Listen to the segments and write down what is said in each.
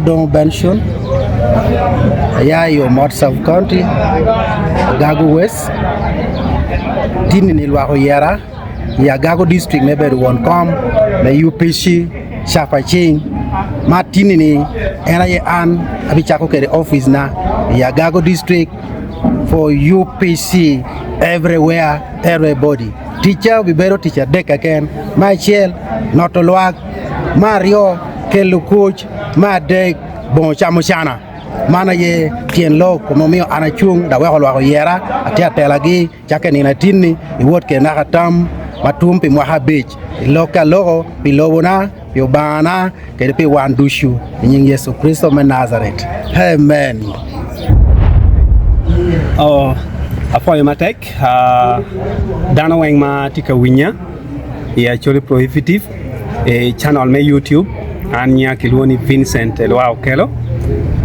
Dong Benshun, Yayo Motsab County, Agago West, Tini Yara, Agago District, maybe one come, the UPC, Shafaching, Martini, An, Abichako the office na, Agago District for UPC everywhere, everybody. Teacher, we better teacher deck again. My child, not to work, Mario, Kelu coach, my deck, bon chamuchana. Mana ye tien lo como mio anachung da wehol wa yera atia telagi chake ni natini iwot ke nakatam matum pi mwaha beach loka logo pi lobona pi bana ke pi wandushu nying Yesu Kristo men Nazareth. Amen. Oh, apoyo matek dana weng ma tika winya ya Acholi prohibitive channel me YouTube anya kiloni Vincent Elwa Okelo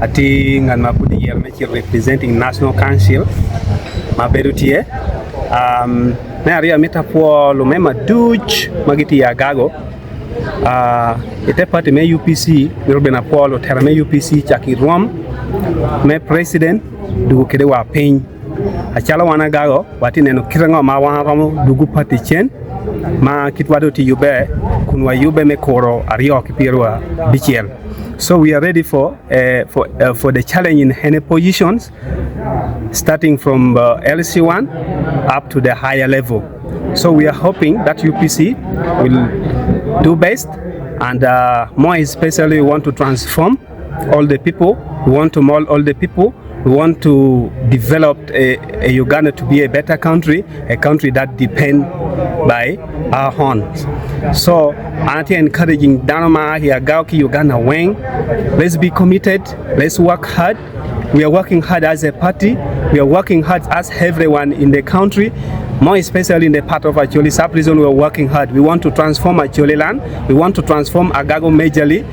ati ngan mapudi yer me representing National Council maberutie na ria metapo lo mema duch magiti ya Agago ite party me UPC robena polo tera me UPC chaki rom me president dugu kede wa pen achala wana Agago wati neno kirango ma wana ramo dugu party chen ma kitwado ti yube kunwa yube me koro ario kipirwa bichiel. So we are ready for the challenge in any positions, starting from LC1 up to the higher level. So we are hoping that UPC will do best, and more especially we want to transform all the people, we want to mold all the people, we want to develop a Uganda to be a better country, a country that depends by our horns. So I'm encouraging Danoma here, Gauki Uganda Wang. Let's be committed, let's work hard. We are working hard as a party, we are working hard as everyone in the country, more especially in the part of Acholi sub-region. We are working hard. We want to transform Acholi land, we want to transform Agago majorly,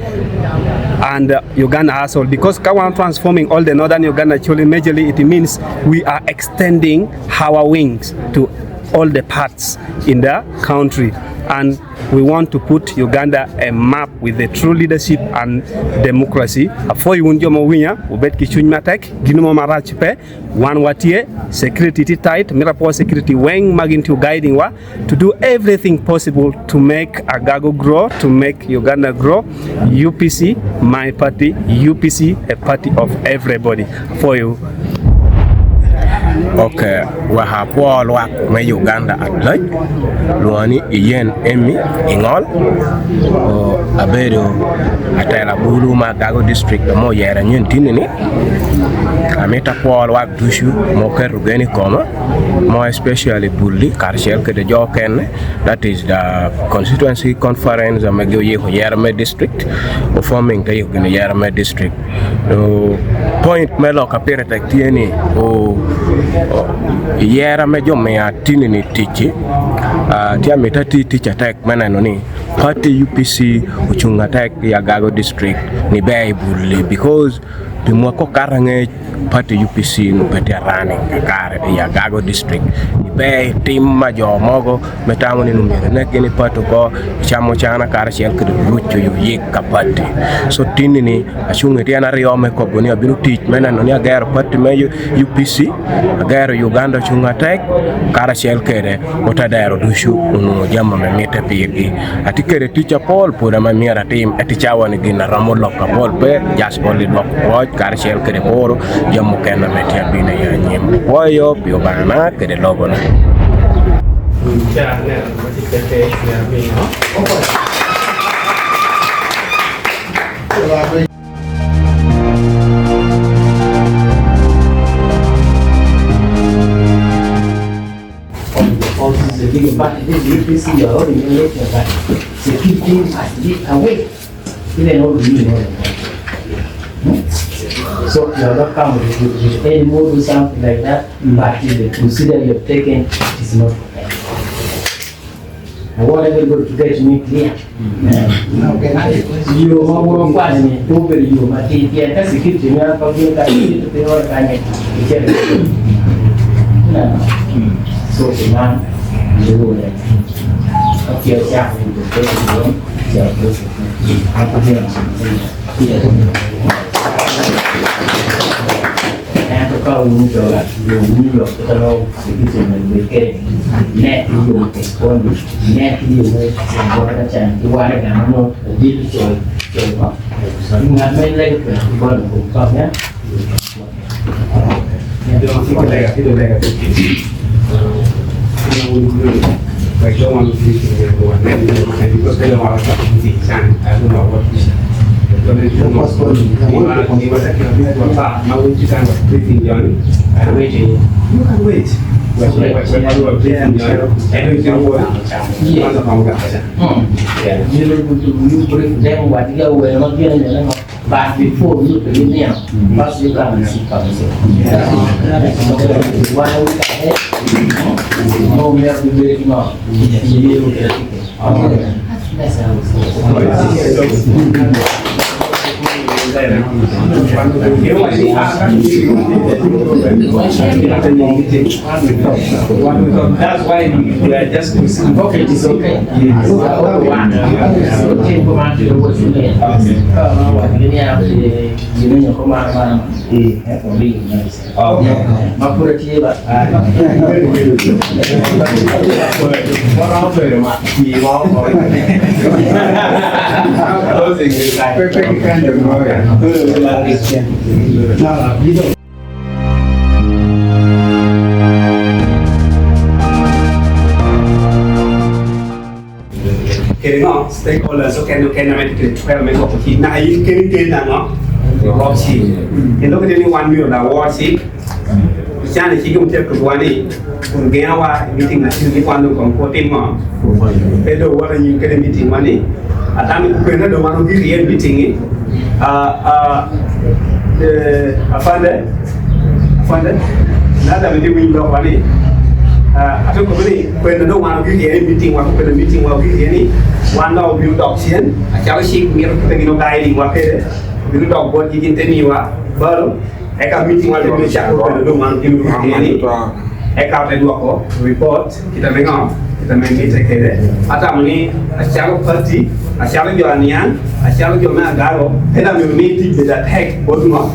and Uganda as well, because Kawan transforming all the northern Uganda Acholi majorly, it means we are extending our wings to all the parts in the country, and we want to put Uganda a map with the true leadership and democracy. Afo yunjo mawinya ubet kichunya tek ginumo marachipe one watie security tight mirapo security weng magintu guiding wa to do everything possible to make Agago grow, to make Uganda grow. UPC, my party, UPC, a party of everybody. For you. Okay, we have all work me Uganda at large. Luani iyen emi ingol abedo atela bulu Agago district mo yera nyentini ni ameta all work dushu mo kerugeni koma more especially bulli karshel ke de joken, that is the constituency conference amegyo ye Yerme district forming the Yerme district point melo kapere taktieni yera mejo mea tini ni tichi tia metati teacher tek manano ni party UPC uchunga tek ya Agago district ni bei bulli because the mwako karange party UPC nupete running kakare ya Agago district ni bei team majo mogo metamo ni numere nekini pato ko chamo chana kara shel kudu lucho yu yika party so tini ni achunga tia na riome ko goni abinu teach manano ni agero party mejo UPC agero Uganda chunga tek kara shel kere otadero dushu unu jama memete pigi atikere teacher Paul pura mamira team atichawa ni gina ramolo ka Paul pe jaspoli dwak watch kara shel kere poro jamu kena metia bina ya nyim wayo pio bana kere logo na So you are not coming with any more or something like that, but the consider you have taken is not okay. I want everybody to get me clear. You are more quasi over you, but if you are security, you are probably going to pay all the time. So the man, you will okay, yeah, you will take it. Yes. And to call you to New York to know the reason that we get net you respond net you make important chance to want to know the digital job. You have made like one of come yeah. Like don't want to feel everyone and because they don't want to things and I don't know what to say. You can wait. But before you begin now, first you come and see why we can no we have to be very smart. That's why we are just Okay, it's okay. stakeholders so can make of the na yi ken na no rock sheet in look at any 1 million award sheet chana chi gum te ko wani kun ga wa meeting na chi kwando kon ko tin mo pedo wala you can meeting wani atami ko na do mano gi real meeting afande na da meeting win do wani ato ko ni ko na do mano gi real meeting wa ko meeting wa gi ni one now build option a chalo shik mir ko tegi no guiding wa ke build up board gi teni wa baro e ka meeting wa le cha ko do man ki ni e ka te do ko report kita menga kita mengi te kere ata mani a chalo party a chalo jo anian a chalo jo na garo peda mi meeting with attack board no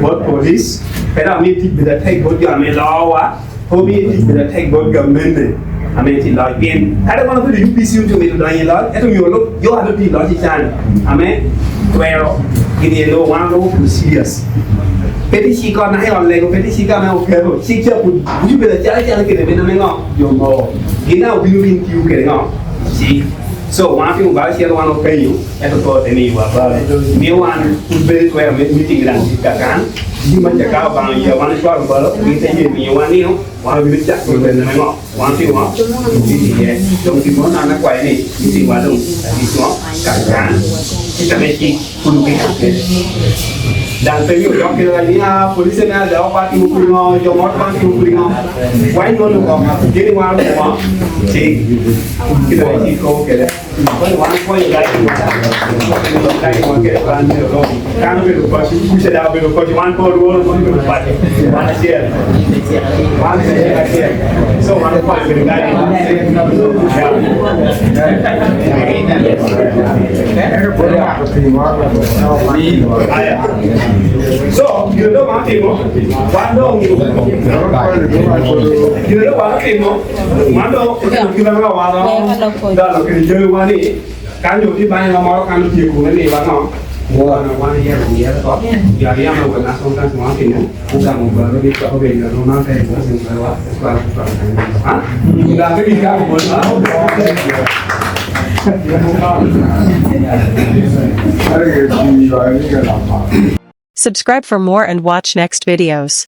board police peda meeting with attack board jo me lawa ho meeting with attack board government Ameti law again. I don't want to do UPC to me to die law. I don't know you have to be logical. Amen. Where in the low one low serious. Petty she got nine on Lego, Petty she got now careful. She just would you be the child get a minimum of your more. You know, we will you getting on. See. So one thing about here one will pay you at the court any me one who's very well meeting and Kakan. You might check out on your one shot of we say you one new one will check with the name one thing one. Don't keep on quite any. You see what do this one Kakan. It's a making full dan tadi orang kira lagi polisi ni ada apa tu punya jomot apa tu punya why no no kau jadi mana semua cik kita lagi kau kira kalau mana kau yang lagi kau kira kan tu kan berupa bisa dah berupa cuma kau dua orang berupa mana share mana share so mana kau yang lagi so, you know what you know? One dog, you know what you know? One dog, you know what dog can do one. Can you define a more kind of people in the Baganda? One year, Yariam over the sometimes marking, who come over the big of it, no matter what is you got to be careful. Subscribe for more and watch next videos.